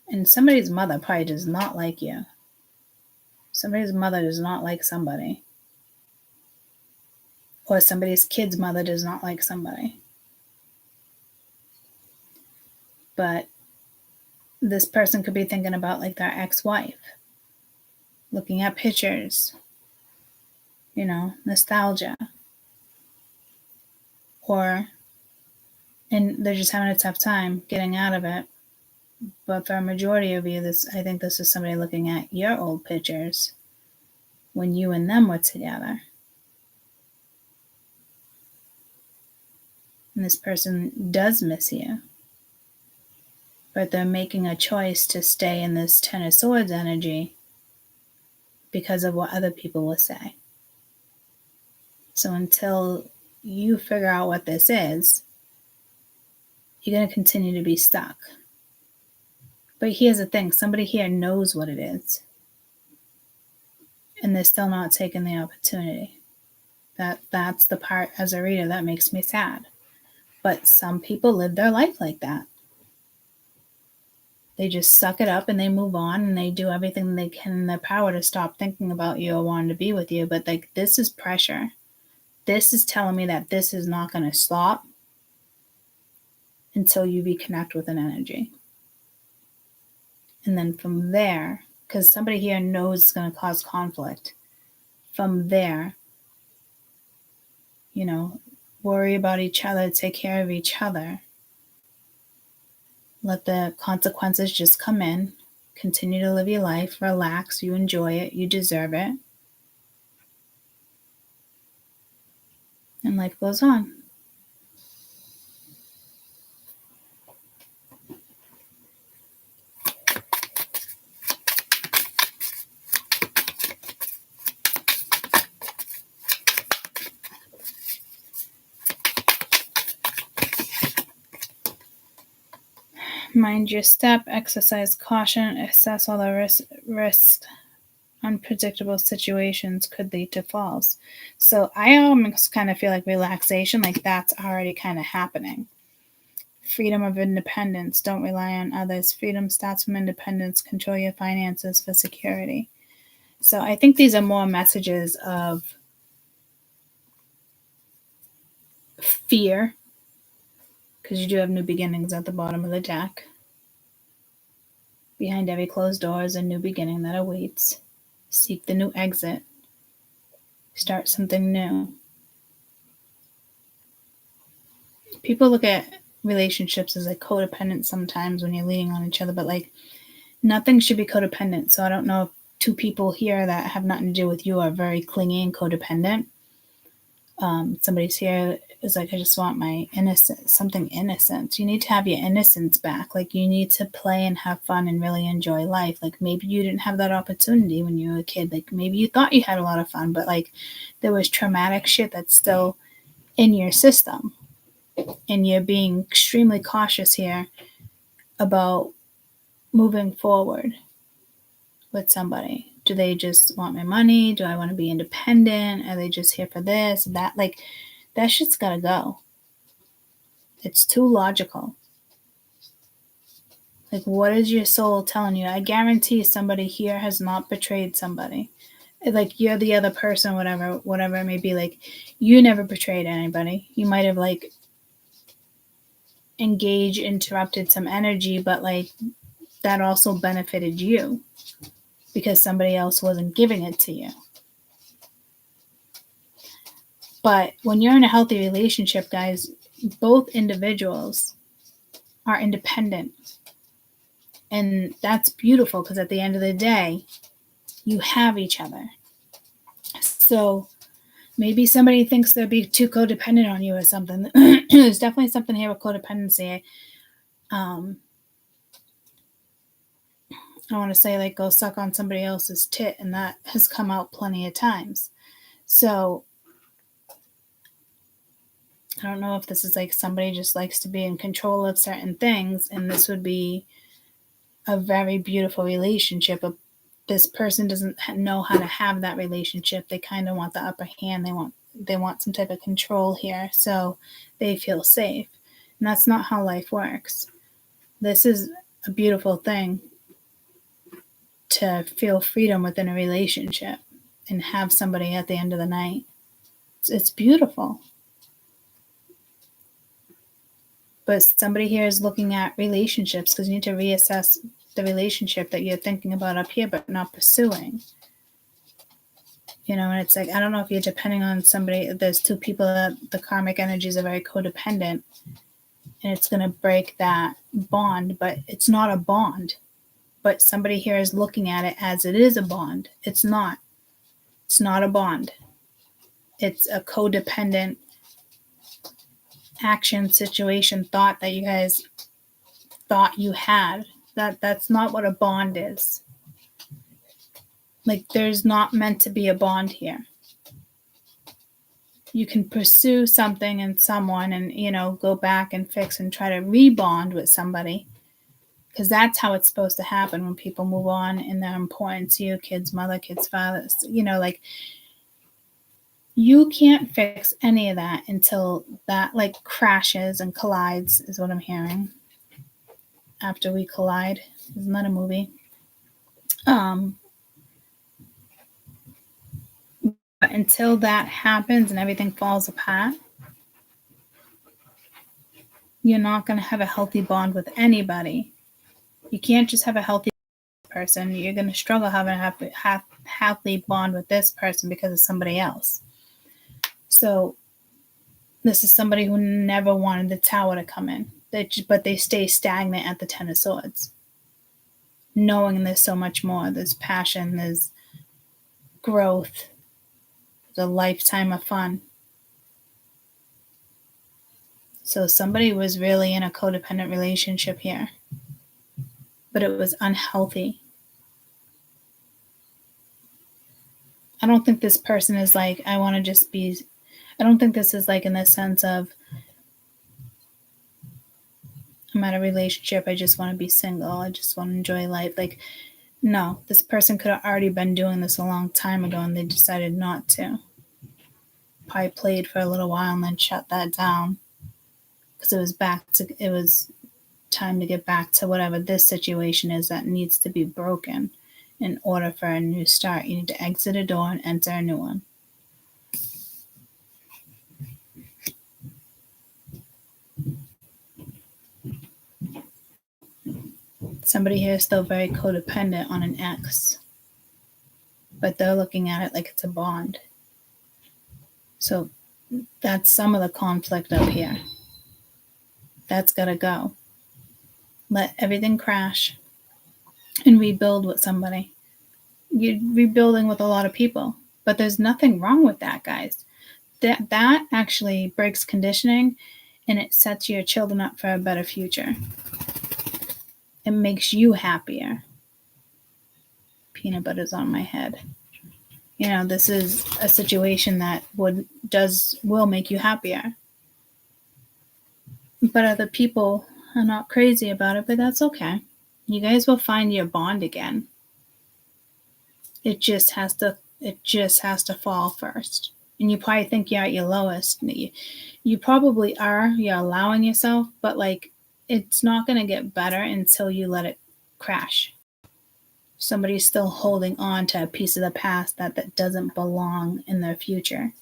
And somebody's mother probably does not like you. Somebody's mother does not like somebody. Or somebody's kid's mother does not like somebody. But this person could be thinking about like their ex-wife. Looking at pictures. Nostalgia. And they're just having a tough time getting out of it. But for a majority of you, I think this is somebody looking at your old pictures when you and them were together. And this person does miss you. But they're making a choice to stay in this Ten of Swords energy because of what other people will say. So until you figure out what this is, you're going to continue to be stuck. But here's the thing, somebody here knows what it is. And they're still not taking the opportunity. That's the part as a reader that makes me sad. But some people live their life like that. They just suck it up and they move on and they do everything they can in their power to stop thinking about you or wanting to be with you. But like, this is pressure. This is telling me that this is not going to stop until you reconnect with an energy. And then from there, because somebody here knows it's going to cause conflict, from there, worry about each other, take care of each other. Let the consequences just come in. Continue to live your life. Relax. You enjoy it. You deserve it. And life goes on. Mind your step, exercise caution, assess all the risks. Unpredictable situations could lead to falls. So I almost kind of feel like relaxation, like that's already kind of happening. Freedom of independence. Don't rely on others. Freedom starts from independence. Control your finances for security. So I think these are more messages of fear, because you do have new beginnings at the bottom of the deck. Behind every closed door is a new beginning that awaits. Seek the new exit. Start something new. People look at relationships as like codependent sometimes when you're leaning on each other, but like nothing should be codependent. So I don't know if two people here that have nothing to do with you are very clingy and codependent. Somebody's here is like, I just want my innocence, something innocent. You need to have your innocence back. Like you need to play and have fun and really enjoy life. Like maybe you didn't have that opportunity when you were a kid. Like maybe you thought you had a lot of fun, but like there was traumatic shit that's still in your system. And you're being extremely cautious here about moving forward with somebody. Do they just want my money? Do I want to be independent? Are they just here for this, that? Like, that shit's gotta go. It's too logical. Like, what is your soul telling you? I guarantee somebody here has not betrayed somebody. Like, you're the other person, whatever it may be. Like, you never betrayed anybody. You might have, like, interrupted some energy, but, like, that also benefited you because somebody else wasn't giving it to you. But when you're in a healthy relationship, guys, both individuals are independent. And that's beautiful because at the end of the day, you have each other. So maybe somebody thinks they'll be too codependent on you or something. There's definitely something here with codependency. I want to say like go suck on somebody else's tit, and that has come out plenty of times. So I don't know if this is like somebody just likes to be in control of certain things, and this would be a very beautiful relationship. But this person doesn't know how to have that relationship. They kind of want the upper hand. They want some type of control here, so they feel safe. And that's not how life works. This is a beautiful thing to feel freedom within a relationship and have somebody at the end of the night. It's beautiful. But somebody here is looking at relationships because you need to reassess the relationship that you're thinking about up here but not pursuing. You know, and it's like, I don't know if you're depending on somebody. There's two people that the karmic energies are very codependent, and it's going to break that bond, but it's not a bond. But somebody here is looking at it as it is a bond. It's not. It's not a bond. It's a codependent action, situation, thought that you guys thought you had. That's not what a bond is. Like, there's not meant to be a bond here. You can pursue something and someone and, you know, go back and fix and try to rebond with somebody, because that's how it's supposed to happen when people move on and they're important to you, kids, mother, kids, father. You know, like, you can't fix any of that until that like crashes and collides, is what I'm hearing. After we collide, isn't that a movie? But until that happens and everything falls apart, you're not going to have a healthy bond with anybody. You can't just have a healthy person. You're going to struggle having a healthy bond with this person because of somebody else. So this is somebody who never wanted the Tower to come in, but they stay stagnant at the Ten of Swords, knowing there's so much more. There's passion, there's growth, there's a lifetime of fun. So somebody was really in a codependent relationship here, but it was unhealthy. I don't think this person is like, I want to just be, I don't think this is like in the sense of, I'm at a relationship, I just want to be single, I just want to enjoy life. Like, no, this person could have already been doing this a long time ago and they decided not to. Probably played for a little while and then shut that down because it was time to get back to whatever this situation is that needs to be broken in order for a new start. You need to exit a door and enter a new one. Somebody here is still very codependent on an ex, but they're looking at it like it's a bond. So that's some of the conflict up here. That's got to go. Let everything crash and rebuild with somebody. You're rebuilding with a lot of people, but there's nothing wrong with that, guys. That actually breaks conditioning, and it sets your children up for a better future. It makes you happier. Peanut butter's on my head. This is a situation that will make you happier. But other people are not crazy about it, but that's okay. You guys will find your bond again. It just has to fall first. And you probably think you're at your lowest. You probably are. You're allowing yourself, but it's not going to get better until you let it crash. Somebody's still holding on to a piece of the past that doesn't belong in their future.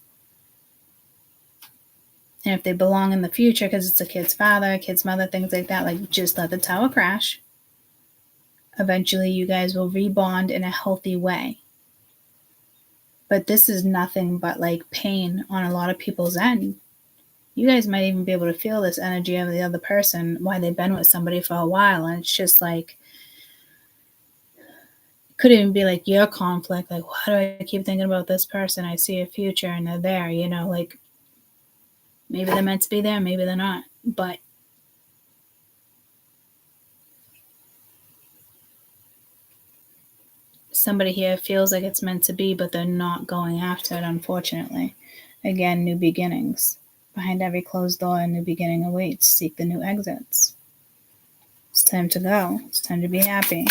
And if they belong in the future because it's a kid's father, a kid's mother, things like that, just let the tower crash. Eventually, you guys will rebond in a healthy way. But this is nothing but pain on a lot of people's end. You guys might even be able to feel this energy of the other person, why they've been with somebody for a while. And it's just could even be your conflict. Why do I keep thinking about this person? I see a future and they're there, maybe they're meant to be there, maybe they're not. But somebody here feels like it's meant to be, but they're not going after it, unfortunately. Again, new beginnings. Behind every closed door, a new beginning awaits. Seek the new exits. It's time to go. It's time to be happy.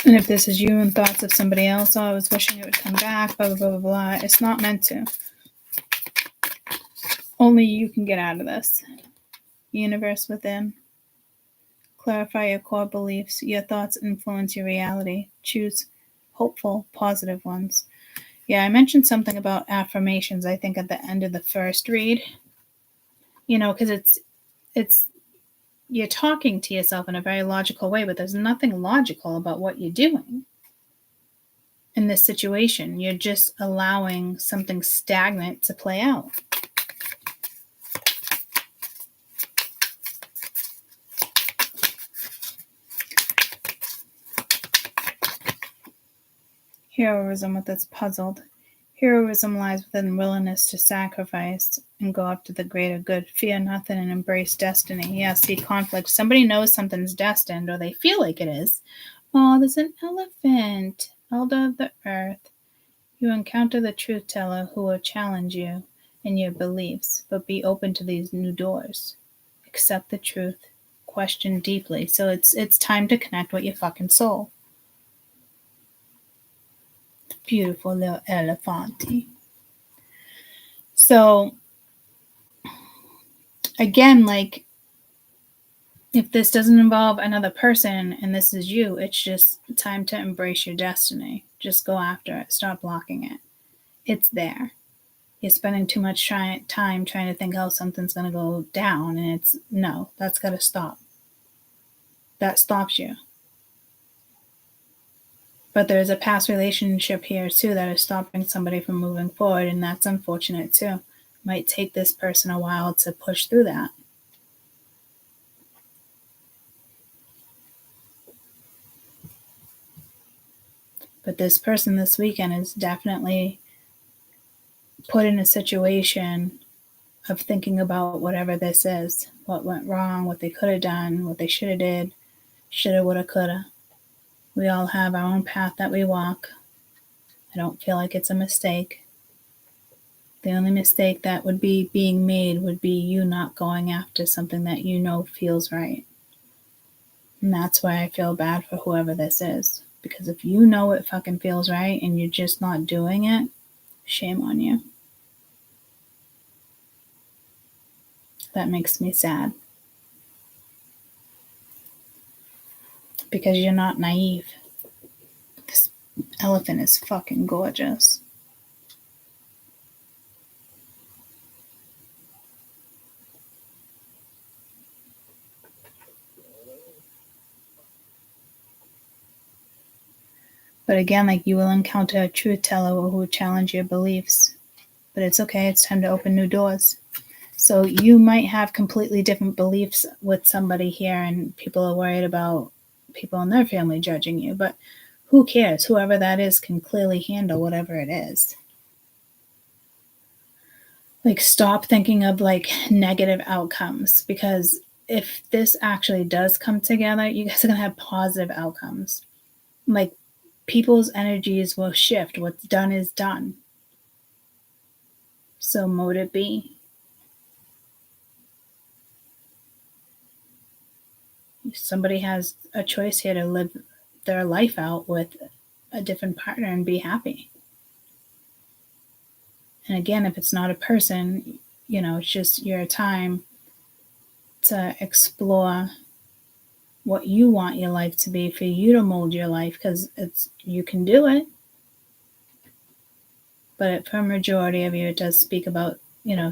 And if this is you and thoughts of somebody else, I was wishing it would come back, blah, blah, blah, blah, blah. It's not meant to. Only you can get out of this. Universe within. Clarify your core beliefs. Your thoughts influence your reality. Choose hopeful, positive ones. Yeah, I mentioned something about affirmations, I think, at the end of the first read. Because it's you're talking to yourself in a very logical way, but there's nothing logical about what you're doing in this situation. You're just allowing something stagnant to play out. Heroism with its puzzled. Heroism lies within willingness to sacrifice and go after the greater good. Fear nothing and embrace destiny. Yeah, see conflict. Somebody knows something's destined, or they feel like it is. Oh, there's an elephant, elder of the earth. You encounter the truth teller who will challenge you in your beliefs, but be open to these new doors. Accept the truth. Question deeply. So it's time to connect with your fucking soul. Beautiful little elephant. So again, if this doesn't involve another person and this is you, it's just time to embrace your destiny. Just go after it. Stop blocking it. It's there. You're spending too much time trying to think how something's going to go down, and that's got to stop. That stops you. But there's a past relationship here too that is stopping somebody from moving forward, and that's unfortunate too. Might take this person a while to push through that. But this person this weekend is definitely put in a situation of thinking about whatever this is, what went wrong, what they could have done, what they should have did, shoulda, woulda, coulda. We all have our own path that we walk. I don't feel like it's a mistake. The only mistake that would be being made would be you not going after something that you know feels right. And that's why I feel bad for whoever this is. Because if you know it fucking feels right and you're just not doing it, shame on you. That makes me sad. Because you're not naive. This elephant is fucking gorgeous. But again, like, you will encounter a truth teller who will challenge your beliefs. But it's okay. It's time to open new doors. So you might have completely different beliefs with somebody here, and people are worried about people in their family judging you. But who cares? Whoever that is can clearly handle whatever it is. Like, stop thinking of like negative outcomes, because if this actually does come together, you guys are going to have positive outcomes. Like, people's energies will shift. What's done is done. So mote it be. Somebody has a choice here to live their life out with a different partner and be happy. And again, if it's not a person, it's just your time to explore what you want your life to be, for you to mold your life, because you can do it. But for a majority of you, it does speak about,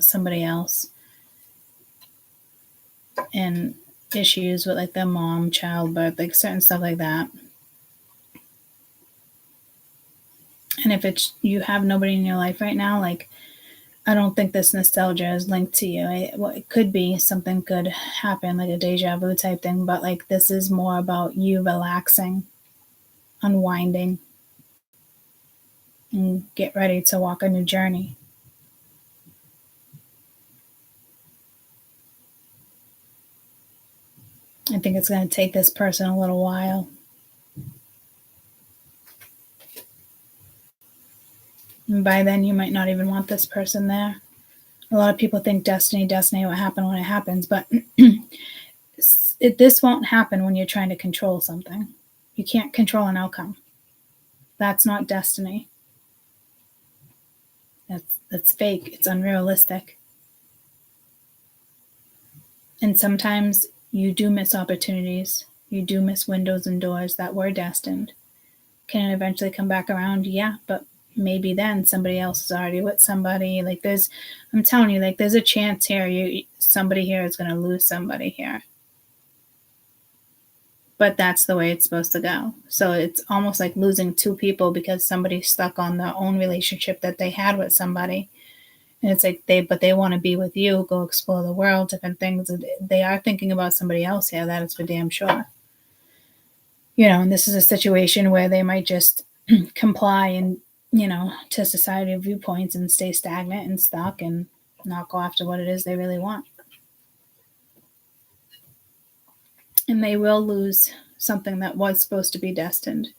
somebody else and issues with like their mom, childbirth, like certain stuff like that. And if you have nobody in your life right now, like, I don't think this nostalgia is linked to you. It could be something could happen, like a deja vu type thing, but like, this is more about you relaxing, unwinding, and get ready to walk a new journey. I think it's going to take this person a little while. And by then, you might not even want this person there. A lot of people think destiny, what happened when it happens, but this won't happen when you're trying to control something. You can't control an outcome. That's not destiny. That's fake. It's unrealistic. And sometimes you do miss opportunities. You do miss windows and doors that were destined. Can it eventually come back around? Yeah, but maybe then somebody else is already with somebody. Like, I'm telling you, like, there's a chance here. Somebody here is going to lose somebody here. But that's the way it's supposed to go. So it's almost like losing two people because somebody's stuck on their own relationship that they had with somebody. And it's like they want to be with you, go explore the world, different things. They are thinking about somebody else here. That is for damn sure. And this is a situation where they might just comply and, to society viewpoints and stay stagnant and stuck and not go after what it is they really want. And they will lose something that was supposed to be destined.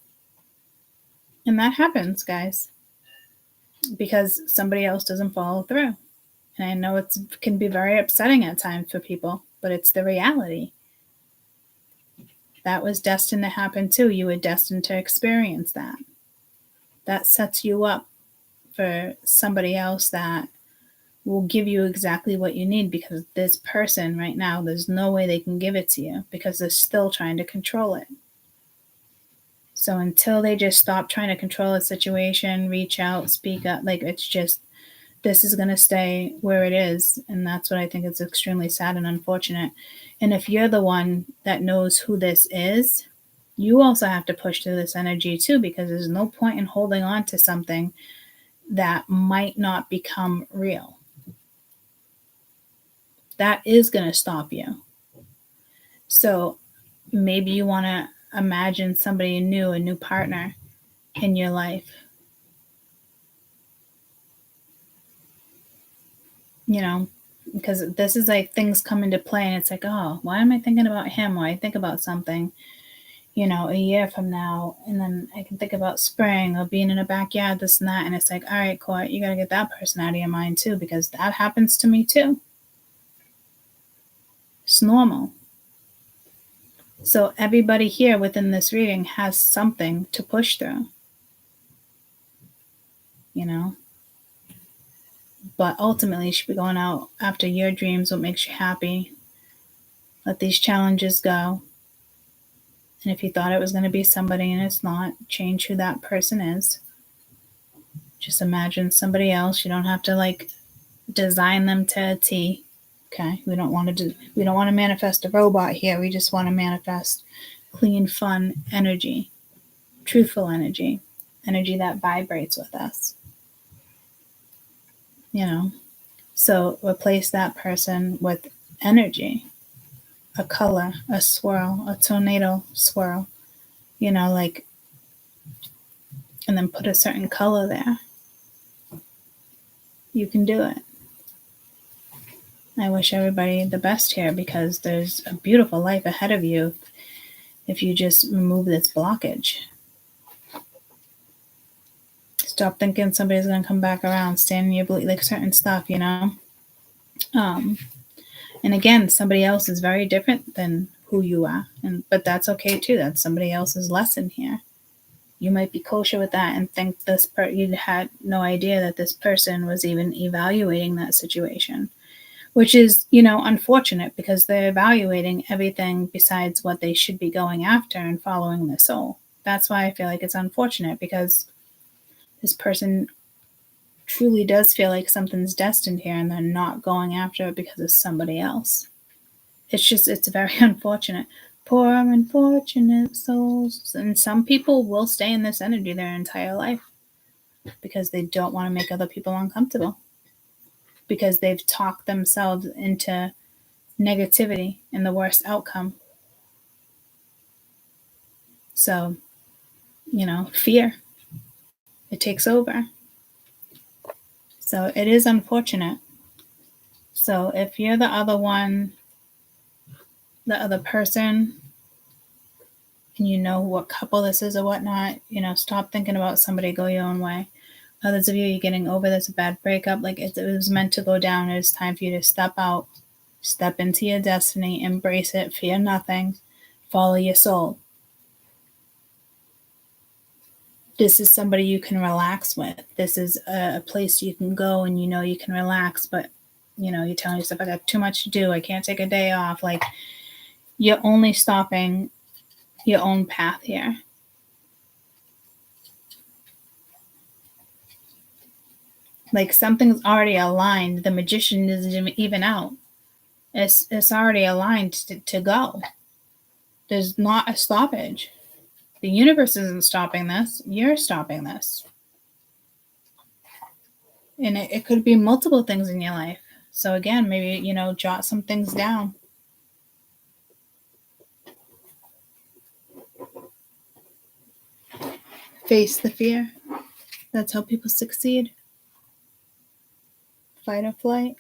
And that happens, guys, because somebody else doesn't follow through. And I know it can be very upsetting at times for people, but it's the reality. That was destined to happen too. You were destined to experience that. That sets you up for somebody else that will give you exactly what you need, because this person right now, there's no way they can give it to you because they're still trying to control it. So until they just stop trying to control a situation, reach out, speak up, like, it's just, this is going to stay where it is. And that's what I think is extremely sad and unfortunate. And if you're the one that knows who this is, you also have to push through this energy too, because there's no point in holding on to something that might not become real. That is going to stop you. So maybe you want to imagine somebody new, a new partner in your life. Because this is like things come into play and it's like, oh, why am I thinking about him? Why I think about something, a year from now, and then I can think about spring or being in a backyard, this and that. And it's like, all right, Court, you got to get that person out of your mind too, because that happens to me too. It's normal. So everybody here within this reading has something to push through, But ultimately, you should be going out after your dreams, what makes you happy. Let these challenges go. And if you thought it was going to be somebody and it's not, change who that person is. Just imagine somebody else. You don't have to design them to a T. Okay, we don't want to manifest a robot here. We just want to manifest clean, fun energy, truthful energy. energy that vibrates with us. So replace that person with energy, a color, a swirl, a tornado swirl, and then put a certain color there. You can do it. I wish everybody the best here, because there's a beautiful life ahead of you if you just remove this blockage. Stop thinking somebody's going to come back around, stand in your belief, like certain stuff, And again, somebody else is very different than who you are, but that's okay too. That's somebody else's lesson here. You might be kosher with that and think you had no idea that this person was even evaluating that situation, which is, unfortunate, because they're evaluating everything besides what they should be going after and following their soul. That's why I feel like it's unfortunate, because this person truly does feel like something's destined here and they're not going after it because of somebody else. It's very unfortunate. Poor unfortunate souls. And some people will stay in this energy their entire life because they don't want to make other people uncomfortable, because they've talked themselves into negativity and the worst outcome. So, fear, it takes over. So it is unfortunate. So if you're the other one, the other person, and you know what couple this is or whatnot, stop thinking about somebody, go your own way. Others of you, you're getting over this bad breakup, like it was meant to go down. It's time for you to step out, step into your destiny, embrace it, fear nothing, follow your soul. This is somebody you can relax with. This is a place you can go and you can relax, but you're telling yourself, I got too much to do, I can't take a day off. Like, you're only stopping your own path here. Like, something's already aligned. The magician isn't even out. It's already aligned to go. There's not a stoppage. The universe isn't stopping this. You're stopping this. And it could be multiple things in your life. So again, maybe, jot some things down. Face the fear. That's how people succeed. Fight or flight.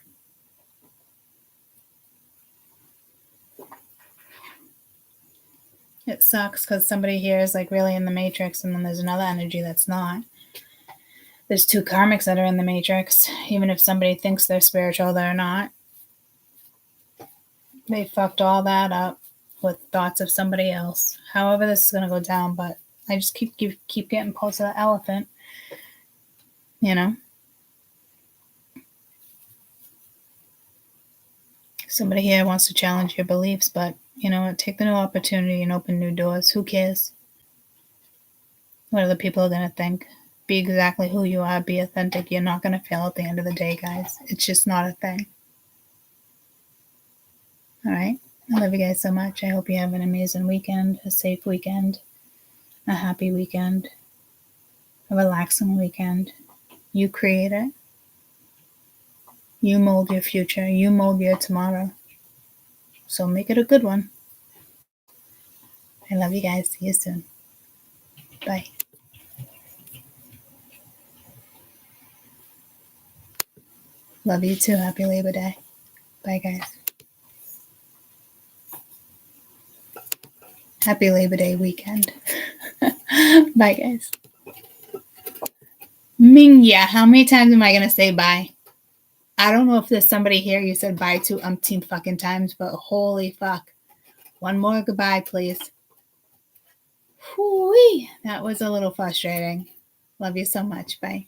It sucks because somebody here is like really in the matrix, and then there's another energy that's not. There's two karmics that are in the matrix. Even if somebody thinks they're spiritual, they're not. They fucked all that up with thoughts of somebody else. However, this is going to go down, but I just keep getting close to that elephant. Somebody here wants to challenge your beliefs, but take the new opportunity and open new doors. Who cares what other people are going to think? Be exactly who you are. Be authentic. You're not going to fail at the end of the day, guys. It's just not a thing. All right. I love you guys so much. I hope you have an amazing weekend, a safe weekend, a happy weekend, a relaxing weekend. You create it. You mold your future. You mold your tomorrow. So make it a good one. I love you guys. See you soon. Bye. Love you too. Happy Labor Day. Bye, guys. Happy Labor Day weekend. Bye, guys. Yeah, how many times am I going to say bye? I don't know if there's somebody here you said bye to umpteen fucking times, but holy fuck. One more goodbye, please. Whoo-wee. That was a little frustrating. Love you so much. Bye.